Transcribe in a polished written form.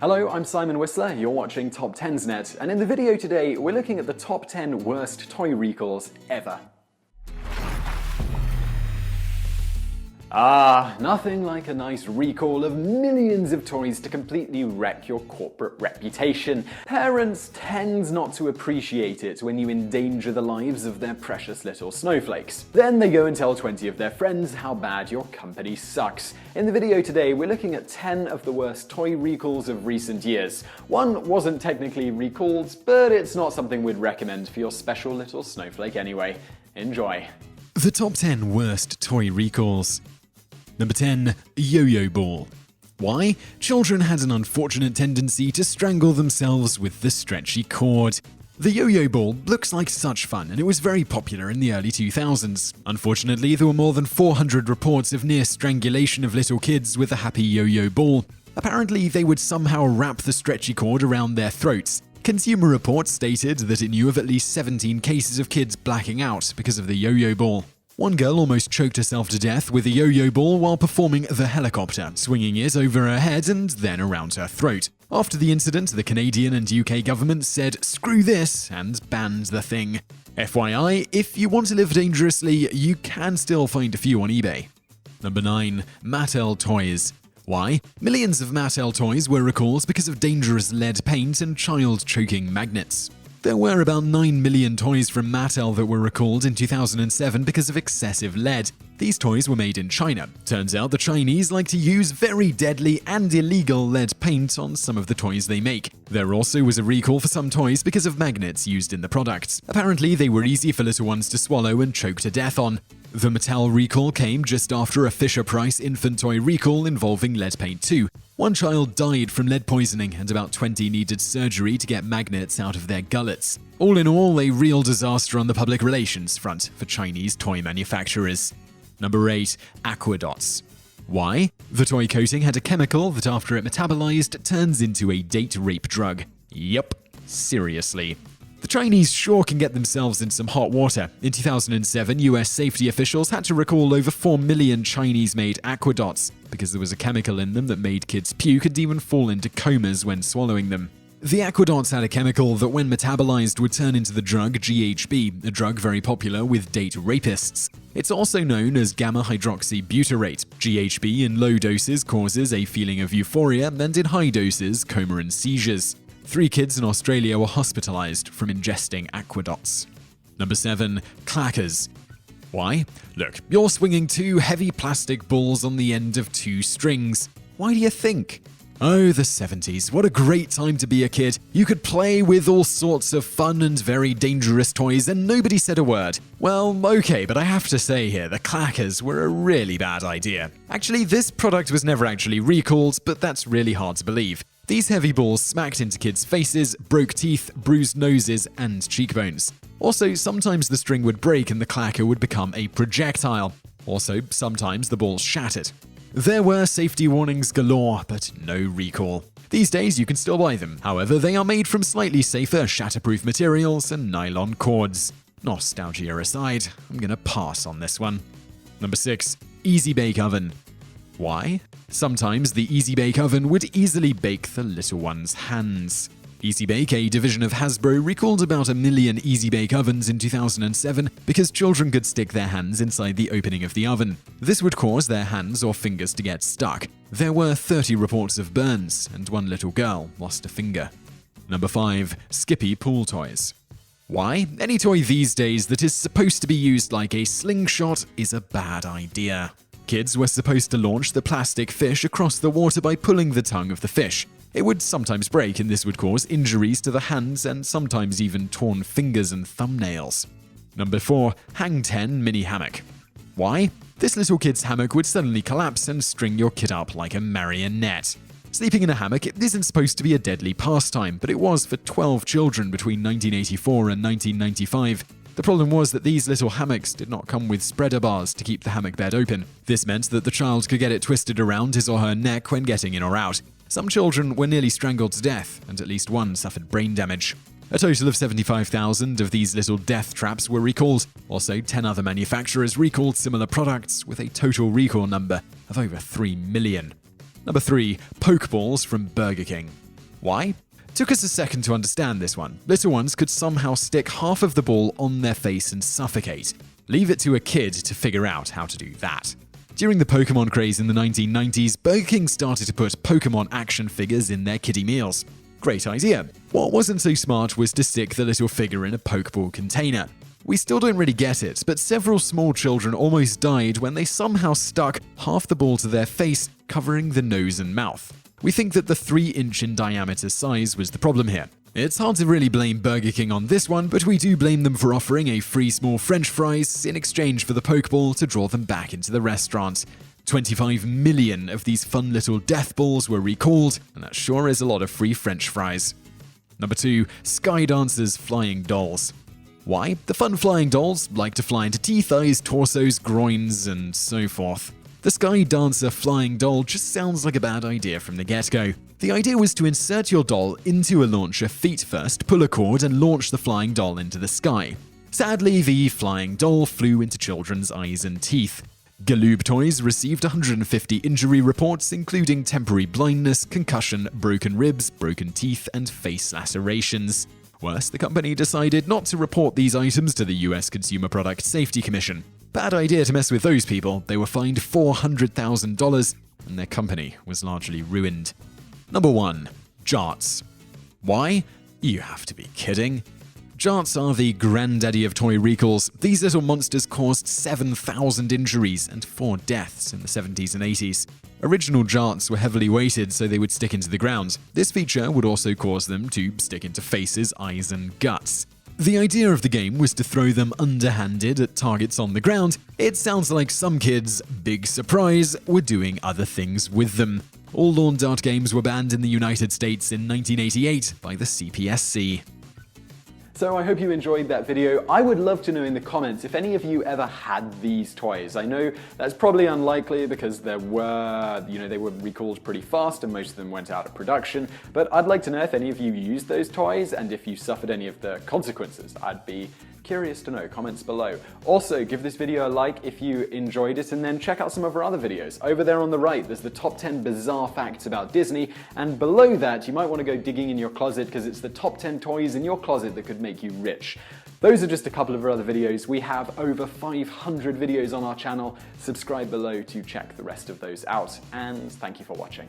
Hello, I'm Simon Whistler, you're watching TopTenzNet, and in the video today, we're looking at the top 10 worst toy recalls ever. Nothing like a nice recall of millions of toys to completely wreck your corporate reputation. Parents tend not to appreciate it when you endanger the lives of their precious little snowflakes. Then they go and tell 20 of their friends how bad your company sucks. In the video today, we're looking at 10 of the worst toy recalls of recent years. One wasn't technically recalled, but it's not something we'd recommend for your special little snowflake anyway. Enjoy. The top 10 worst toy recalls. Number 10. Yoyo Ball. Why? Children had an unfortunate tendency to strangle themselves with the stretchy cord. The Yoyo Ball looks like such fun, and it was very popular in the early 2000s. Unfortunately, there were more than 400 reports of near strangulation of little kids with a happy Yoyo Ball. Apparently, they would somehow wrap the stretchy cord around their throats. Consumer Reports stated that it knew of at least 17 cases of kids blacking out because of the Yoyo Ball. One girl almost choked herself to death with a yo-yo ball while performing the helicopter, swinging it over her head and then around her throat. After the incident, the Canadian and UK governments said, "Screw this," and banned the thing. FYI, if you want to live dangerously, you can still find a few on eBay. Number 9. Mattel Toys. Why? Millions of Mattel toys were recalled because of dangerous lead paint and child-choking magnets. There were about 9 million toys from Mattel that were recalled in 2007 because of excessive lead. These toys were made in China. Turns out the Chinese like to use very deadly and illegal lead paint on some of the toys they make. There also was a recall for some toys because of magnets used in the products. Apparently, they were easy for little ones to swallow and choke to death on. The Mattel recall came just after a Fisher-Price infant toy recall involving lead paint too. One child died from lead poisoning and about 20 needed surgery to get magnets out of their gullets. All in all, a real disaster on the public relations front for Chinese toy manufacturers. Number 8. Aqua Dots. Why? The toy coating had a chemical that after it metabolized turns into a date rape drug. Yup, seriously. The Chinese sure can get themselves in some hot water. In 2007, US safety officials had to recall over 4 million Chinese-made Aqua Dots because there was a chemical in them that made kids puke and even fall into comas when swallowing them. The Aqua Dots had a chemical that when metabolized would turn into the drug GHB, a drug very popular with date rapists. It's also known as gamma-hydroxybutyrate. GHB in low doses causes a feeling of euphoria and in high doses coma and seizures. 3 kids in Australia were hospitalized from ingesting Aqua Dots. Number 7. Clackers. Why? Look, you're swinging 2 heavy plastic balls on the end of 2 strings. Why do you think? Oh, the 70s. What a great time to be a kid. You could play with all sorts of fun and very dangerous toys and nobody said a word. Well, okay, but I have to say here, the Clackers were a really bad idea. Actually, this product was never actually recalled, but that's really hard to believe. These heavy balls smacked into kids' faces, broke teeth, bruised noses, and cheekbones. Also, sometimes the string would break and the clacker would become a projectile. Also, sometimes the balls shattered. There were safety warnings galore, but no recall. These days, you can still buy them. However, they are made from slightly safer, shatterproof materials and nylon cords. Nostalgia aside, I'm gonna pass on this one. Number 6. Easy Bake Oven. Why? Sometimes the Easy Bake Oven would easily bake the little one's hands. Easy Bake, a division of Hasbro, recalled about 1 million Easy Bake ovens in 2007 because children could stick their hands inside the opening of the oven. This would cause their hands or fingers to get stuck. There were 30 reports of burns, and one little girl lost a finger. Number 5. Skippy Pool Toys. Why? Any toy these days that is supposed to be used like a slingshot is a bad idea. Kids were supposed to launch the plastic fish across the water by pulling the tongue of the fish. It would sometimes break and this would cause injuries to the hands and sometimes even torn fingers and thumbnails. Number 4. Hang 10 Mini Hammock. Why? This little kid's hammock would suddenly collapse and string your kid up like a marionette. Sleeping in a hammock isn't supposed to be a deadly pastime, but it was for 12 children between 1984 and 1995. The problem was that these little hammocks did not come with spreader bars to keep the hammock bed open. This meant that the child could get it twisted around his or her neck when getting in or out. Some children were nearly strangled to death, and at least one suffered brain damage. A total of 75,000 of these little death traps were recalled. Also, 10 other manufacturers recalled similar products, with a total recall number of over 3 million. Number 3. Pokeballs from Burger King. Why? Took us a second to understand this one. Little ones could somehow stick half of the ball on their face and suffocate. Leave it to a kid to figure out how to do that. During the Pokemon craze in the 1990s, Burger King started to put Pokemon action figures in their kiddie meals. Great idea. What wasn't so smart was to stick the little figure in a Pokeball container. We still don't really get it, but several small children almost died when they somehow stuck half the ball to their face, covering the nose and mouth. We think that the 3-inch in diameter size was the problem here. It's hard to really blame Burger King on this one, but we do blame them for offering a free small French fries in exchange for the Pokeball to draw them back into the restaurant. 25 million of these fun little death balls were recalled, and that sure is a lot of free French fries. Number 2. Sky Dancers Flying Dolls. Why? The fun flying dolls like to fly into teeth, eyes, torsos, groins, and so forth. The Sky Dancer flying doll just sounds like a bad idea from the get-go. The idea was to insert your doll into a launcher feet first, pull a cord, and launch the flying doll into the sky. Sadly, the flying doll flew into children's eyes and teeth. Galoob Toys received 150 injury reports, including temporary blindness, concussion, broken ribs, broken teeth, and face lacerations. Worse, the company decided not to report these items to the US Consumer Product Safety Commission. Bad idea to mess with those people. They were fined $400,000, and their company was largely ruined. Number 1. Jarts. Why? You have to be kidding. Jarts are the granddaddy of toy recalls. These little monsters caused 7,000 injuries and 4 deaths in the 70s and 80s. Original Jarts were heavily weighted so they would stick into the ground. This feature would also cause them to stick into faces, eyes, and guts. The idea of the game was to throw them underhanded at targets on the ground. It sounds like some kids, big surprise, were doing other things with them. All lawn dart games were banned in the United States in 1988 by the CPSC. So I hope you enjoyed that video. I would love to know in the comments if any of you ever had these toys. I know that's probably unlikely because they were recalled pretty fast and most of them went out of production, but I'd like to know if any of you used those toys and if you suffered any of the consequences. I'd be curious to know. Comments below. Also, give this video a like if you enjoyed it, and then check out some of our other videos. Over there on the right, there's the top 10 bizarre facts about Disney, and below that, you might want to go digging in your closet because it's the top 10 toys in your closet that could make you rich. Those are just a couple of our other videos. We have over 500 videos on our channel. Subscribe below to check the rest of those out, and thank you for watching.